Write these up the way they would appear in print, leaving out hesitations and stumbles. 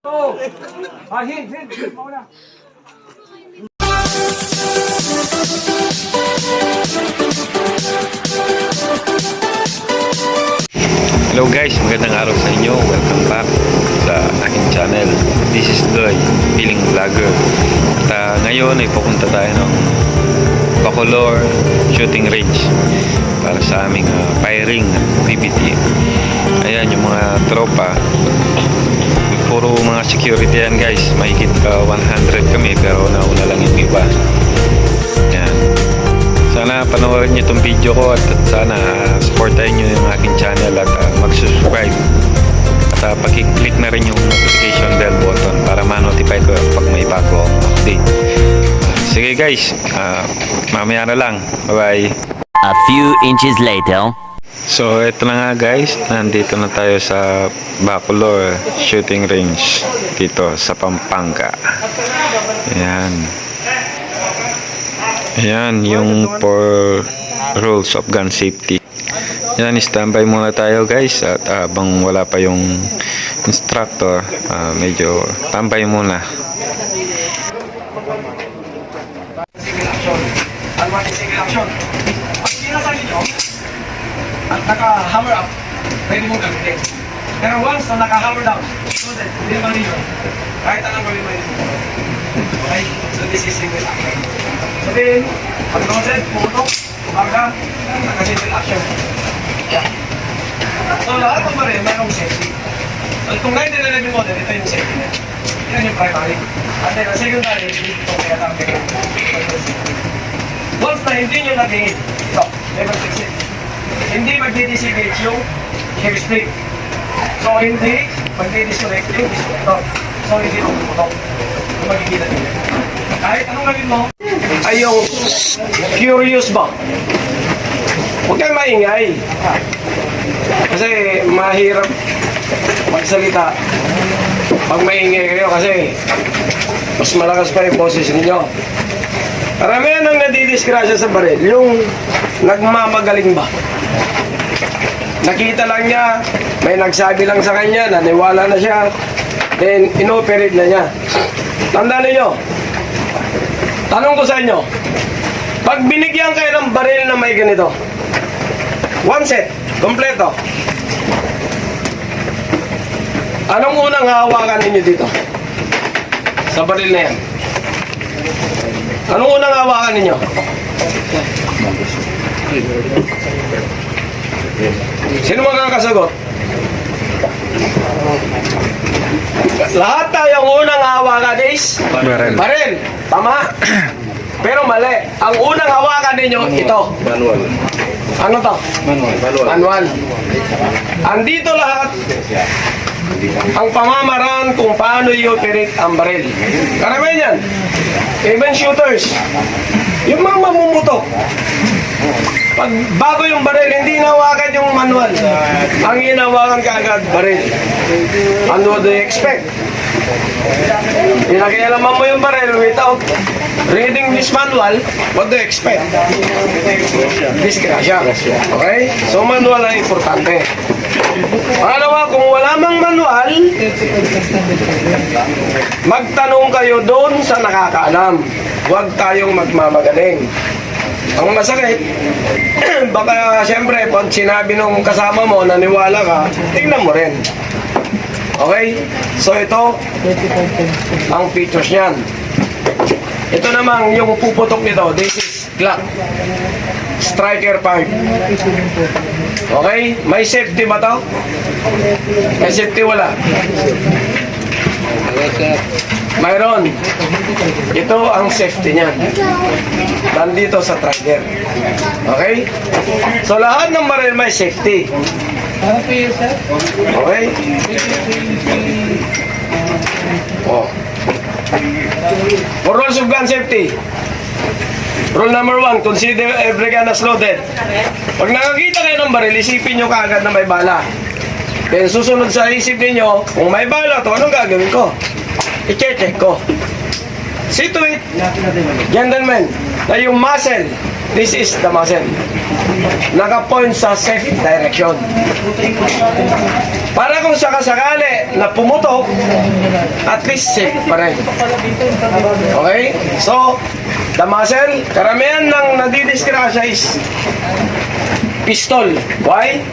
Oh, hit, mau na. Hello guys, magandang araw sa inyo. Welcome back sa aking channel. This is Doy, Piling Vlogger. At ngayon ay pupunta tayo ng Bacolor Shooting Range para sa aming firing activity. Ayan yung mga tropa. Puro mga security yan guys. Mahigit 100 kami pero nauna lang yung iba. Ayan. Sana panoorin nyo itong video ko at sana supportahin nyo yung aking channel at mag-subscribe at pakiclick na rin yung notification bell button para ma-notify ko pag may bago akong update. Sige guys, mamaya na lang. Bye bye. A few inches later. So eto na nga guys, nandito na tayo sa Bacolor Shooting Range dito sa Pampanga. Ayan. Ayan yung 4 rules of gun safety. Ayan, standby muna tayo guys at habang wala pa yung instructor, medyo tambay muna. Single action. Pag sinasali nyo, at naka-hammer up, pwede mo gamitin. Pero once na naka-hammer down, so that, hindi naman ninyo. Kahit anong gawin mo yun. Okay? So this is single action. Sabihin, pag noted, putok, umaga, naka-single action. Yeah. So lahat ng baril, mayroong safety. So kung 1911 model, ito yung safety niya. Yan yung primary. At then, ang secondary, ito kaya target. Once na hindi nyo naging ito, level 6, hindi magdi-disengage yung hair spring. So hindi magdi-disconnect yung disconnector. So hindi puputok. Kung magkikita nyo. Kahit anong gawin mo, ay yung curious ba? Huwag kayong maingay. Kasi mahirap magsalita pag maingay kayo kasi mas malakas pa yung boses ninyo. Karamihan ang nadidisgrasya sa baril, yung nagmamagaling ba? Nakita lang niya, may nagsabi lang sa kanya, naniwala na siya, then inoperate na niya. Tandaan niyo, tanong ko sa inyo, pag binigyan kayo ng baril na may ganito, one set, kompleto, anong unang hawakan ninyo dito? Sa baril na yan. Anong unang hawakan ninyo? Sino makakasagot? Lahat tayong unang hawakan is Baril. baril. Tama? Pero mali. Ang unang hawakan ninyo, ito. Manual. Ano to? Manual. Manual. Andito lahat ang pamamaraan kung paano i-operate ang baril. Karamihan yan. Even shooters. Yung mga mamumutok. Pag bago yung baril, hindi nawakan yung manual. Ang hinawakan kaagad, baril. Ano do you expect? Pinakialaman mo yung baril without reading this manual, what do you expect? Disgrasya. Okay? So manual ang importante. Pangalawa, kung wala mang manual, magtanong kayo doon sa nakakaalam. Huwag tayong magmamagaling. Ang masakit, baka siyempre pag sinabi nung kasama mo, naniwala ka, tingnan mo rin. Okay? So ito, ang features niyan. Ito namang yung puputok nito, this is Glock. Striker part. Okay? May safety ba to? May safety wala. Mayroon. Ito ang safety niyan. Nandito sa trigger. Okay? So lahat ng baril may safety. Okay? Oh. For rules of gun safety. Rule number 1, consider every gun as loaded. Pag nakakita kayo ng baril, isipin nyo kaagad na may bala. Then susunod sa isip ninyo, kung may bala to, anong gagawin ko? I-check ko. See to it, gentlemen, na yung muzzle, this is the muzzle. Naka-point sa safe direction. Para kung sakasakali na pumutok, at least safe pa rin. Okay? So, the muzzle, karamihan ng nadidiskrasya is pistol. Why?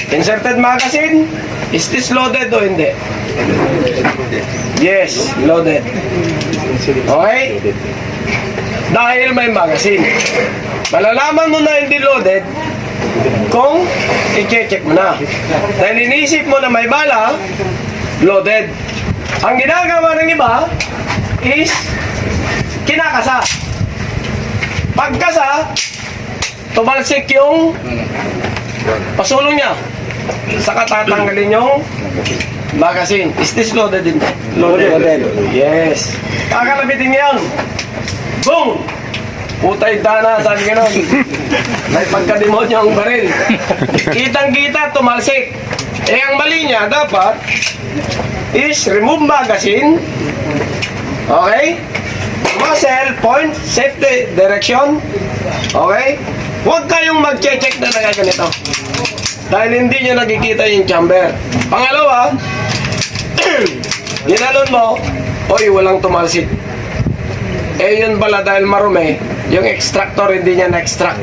Inserted magazine, is this loaded o hindi? Yes, loaded. Okay? Dahil may magazine. Malalaman mo na hindi loaded kung i-check mo na. Dahil inisip mo na may bala, loaded. Ang ginagawa ng iba is kinakasa. Pagkasa, tumalsik yung pasulong niya. Saka tatanggalin yung magazine. Is this loaded din? Loaded. Yes. Kakalabitin niya yun. Boom! Putay dana, sabi gano'n. May pagkademonyo ang baril. Kitang-kita, tumalsik. Eh, ang mali niya, dapat is remove magazine. Okay? Muzzle, point, safety, direction. Okay? Huwag kayong mag-check na ganito. Dahil hindi nyo nakikita yung chamber. Pangalawa, ginalon mo, oy, walang tumalsik. Eh, yun pala dahil marumi, yung extractor hindi niya na-extract.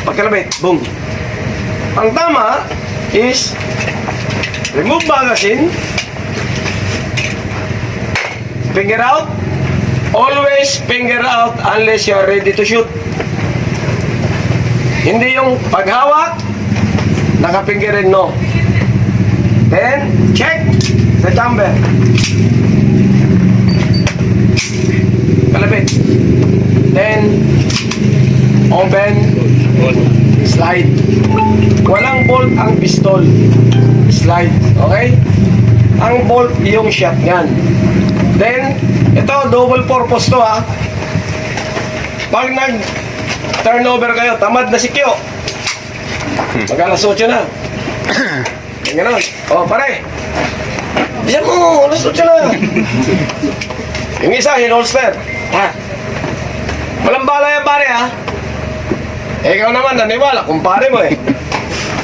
Pagkalabit, boom. Ang tama is remove magazine, finger out, always finger out unless you are ready to shoot. Hindi yung paghawak, nakapinggirin, no. Then, check the chamber. Kalabit. Then, open, slide. Walang bolt ang pistol. Slide. Okay? Ang bolt yung shotgun. Then, ito, double purpose to ha. Pag nag-turnover kayo, tamad na si Kyo. Mag-alas 8 na. Yung ganon. O, pare. Diyan mo, alas 8 na. Yung isa, in-holster. Ha? Walang bala yan, pare, ha? Eh, ikaw naman, naniwala. Kumpare mo, eh.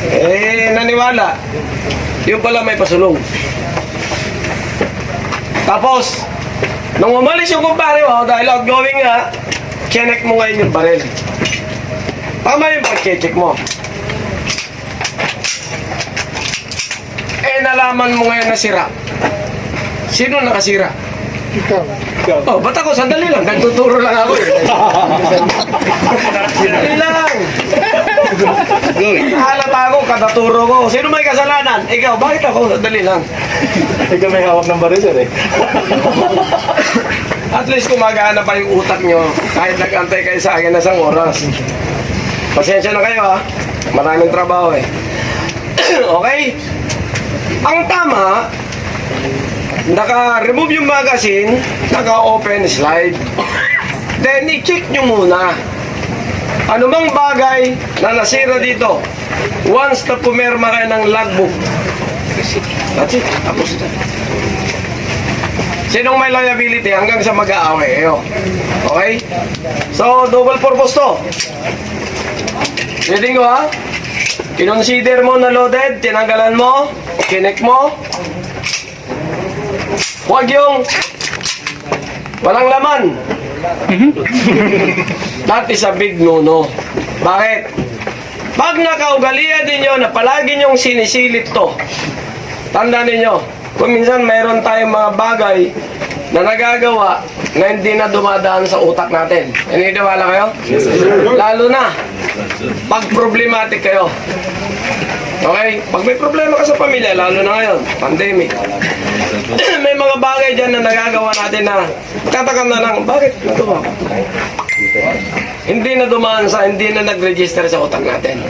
Eh, naniwala. Yung pala may pasulong. Tapos, nung umalis yung kumpare mo, dahil outgoing nga, check mo ngayon yung baril. Tama yung pag-check mo. Eh, nalaman mo ngayon na sira. Sino nakasira? Ikaw. Oh, ba't ako? Sandali lang. Nagtuturo lang ako. Sandali lang. Halata ako, kataturo ko. Sino may kasalanan? Ikaw, bakit ako? Sandali lang. Ikaw may hawak ng baril, sir, eh. At least kumagana pa yung utak nyo kahit nag-antay kayo sa akin na isang oras. Pasensya na kayo ha. Maraming trabaho eh. Okay? Ang tama, naka-remove yung magazine, naka-open slide. Then, i-check nyo muna. Ano mang bagay na nasira dito, once na pumirma kayo ng logbook, that's it. Tapos na. Sinong may liability hanggang sa mag-aaway kayo? Okay? So, double purpose to. Reading ko ha? Kinonsider mo na loaded, tinanggalan mo, kinek mo. Huwag yung walang laman. That is a big no-no. Bakit? Pag nakaugalian ninyo na palagi nyong sinisilip to, tanda ninyo, kung minsan mayroon tayong mga bagay na nagagawa na hindi na dumadaan sa utak natin. Naniniwala kayo? Yes, sir. Lalo na pag problematic kayo. Okay? Pag may problema ka sa pamilya, lalo na ngayon, pandemic. May mga bagay dyan na nagagawa natin na tatakam na lang, bakit nagawa ko? Hindi na dumaan sa, hindi na nag-register sa utak natin.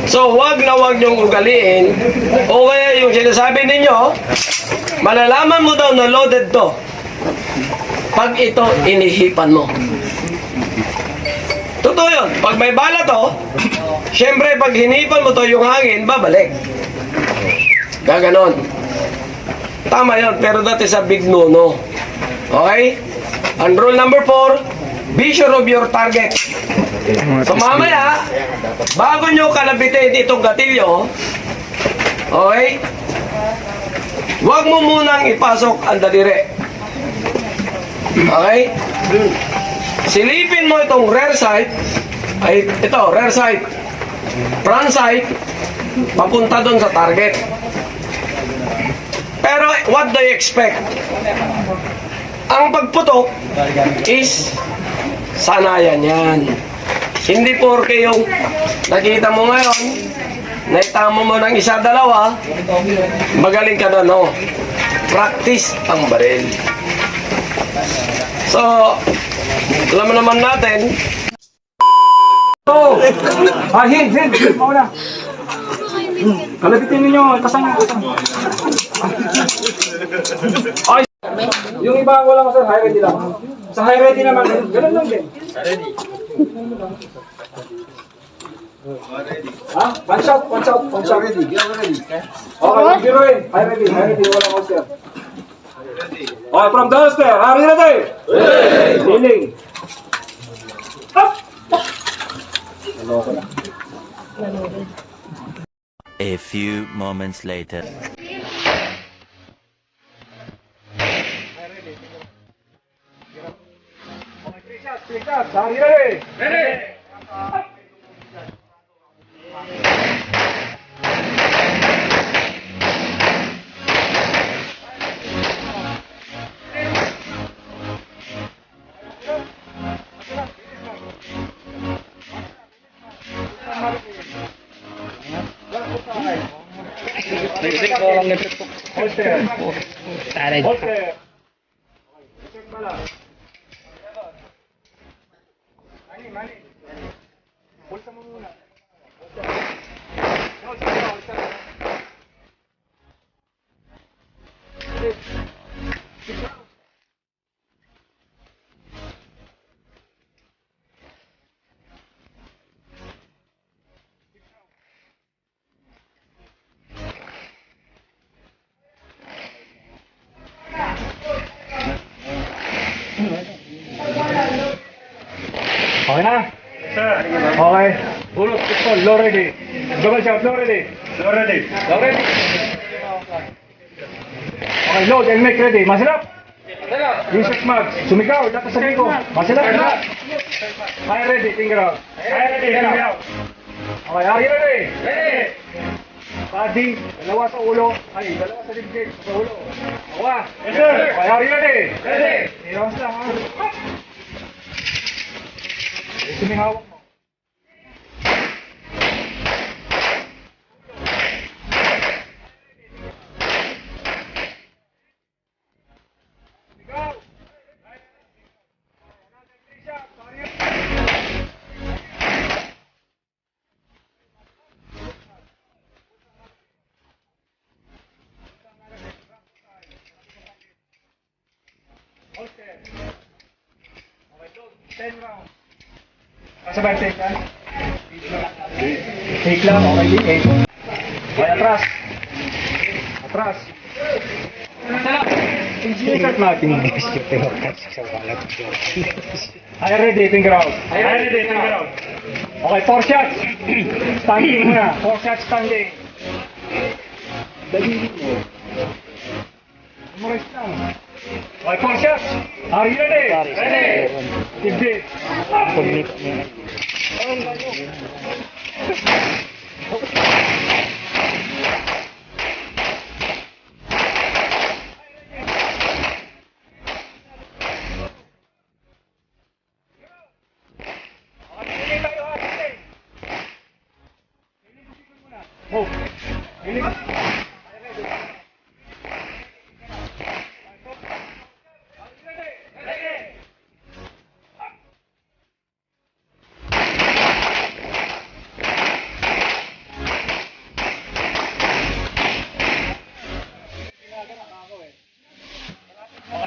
So, wag na wag niyong ugaliin. O kaya yung sinasabi ninyo, malalaman mo daw na loaded to pag ito inihipan mo. Totoo yun. Pag may bala to, syempre pag hinipan mo to yung hangin, babalik. Gaganon. Tama yun, pero that is a big no-no. Okay? And rule number 4, be sure of your target. So mamaya, bago nyo kalabitin itong gatilyo, Okay? Huwag mo munang ipasok ang daliri. Okay? Silipin mo itong rear sight. Ay, ito, rear sight. Front sight. Papunta doon sa target. Pero, what do you expect? Ang pagputok is sanayan yan. Hindi porke yung nakita mo ngayon, naitama mo ng isa, dalawa, magaling ka na, no? Practice ang baril. So, alam naman natin. Oh! Hint! Mauna! Kalabitin ninyo, kasama. Ay! Yung iba wala ko sa high ready lang. Sa high ready naman, ganun lang din. Ha? One shot. Ready. Okay, zero in. High ready, wala ko sir. Okay, from the holster, are you ready? Ready! Kneeling. Up! A few moments later. Three shots, are you ready? Ready! Holster. Mali. Pulsa mo muna. Okay na? Sir. Okay. Ulot, pistol, low ready. Double shot, low ready. Low ready. Okay, load and make ready. Masilap. Reset mag. Sumigaw, dapat sabihin ko. Masilap. High ready, finger out. High ready, finger out. Okay, are you ready? Ready. Padi, dalawa sa ulo. Ay, dalawa sa dibdib, sa ulo. Awa. Yes, sir. Okay, are you ready? Ready. Iwas lang, ha? Sumihawak mo. Okay, 10 rounds. Sabay take ha? Take lang, okay, 8. Okay, atras. Start natin. Ay, ready, finger out. Okay, 4 shots. Standing muna. 4 shots standing. Dalili mo. Memorize lang. Okay, 4 shots. Are you ready? Ready. Tibdib. Move.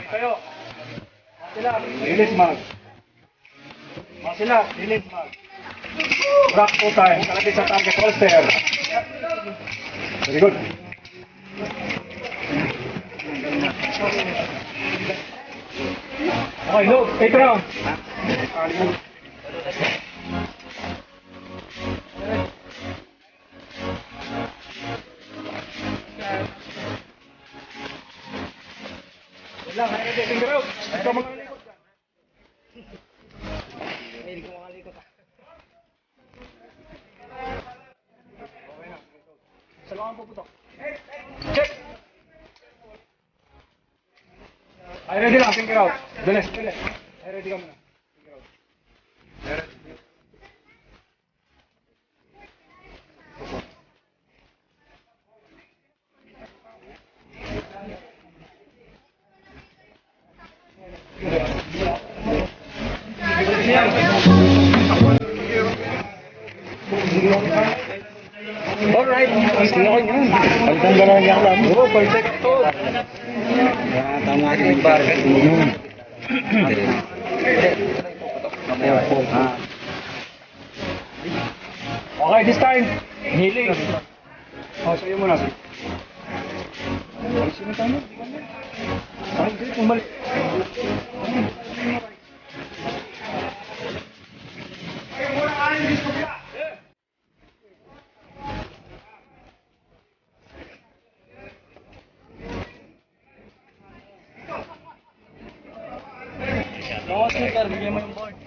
Kayo. Release mag. Release mag. Rock 2 times. Kalapit sa target holster. Very good. Okay, load. 8 rounds. Lang, high ready, finger out. Ito mga likod ka. Hindi ko makalikot. Okay na. Sa lawan po putok. Check. High ready lang, finger out. Bilis, bilis. High ready ka muna. Finger out. Alright, sige ko yun. Palitan ka lang yung alam. Oo, perfect to. Tama ka yung barber. Okay, this time. Healing. Oh, sa'yo muna. Alisin mo tayo. Ay, hindi. Pumalik. Bawas mo, Car. Bigyan mo yung board.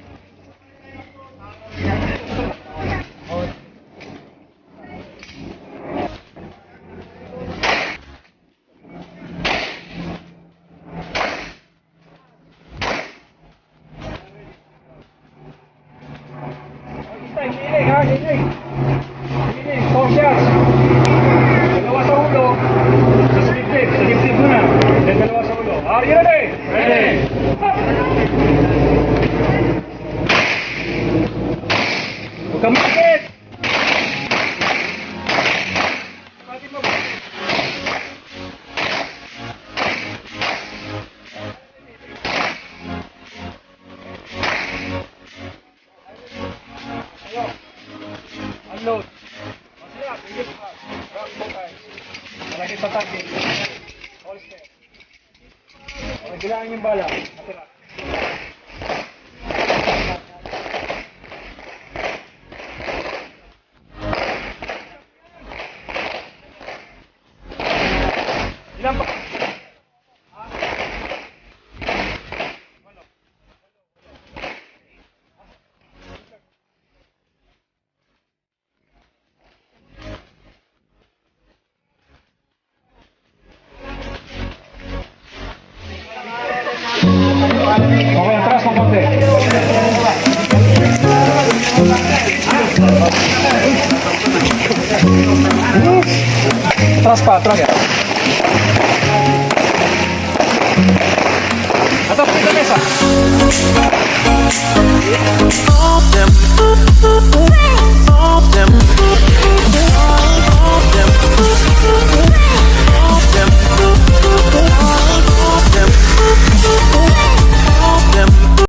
This time, healing ha, healing. Healing, 4 shots. Dalawa sa ulo. Sa dibdib muna. Then dalawa sa ulo. Are you ready? Ready. Huwag kang makit. Bakit mo? Ayo. Unload. Masaya, tingin ka. Rock both eyes. Malaki sa target. All step. Bilangan yung bala. Natira. Ilan pa? Okay, atras ng konti. Atras pa, atras.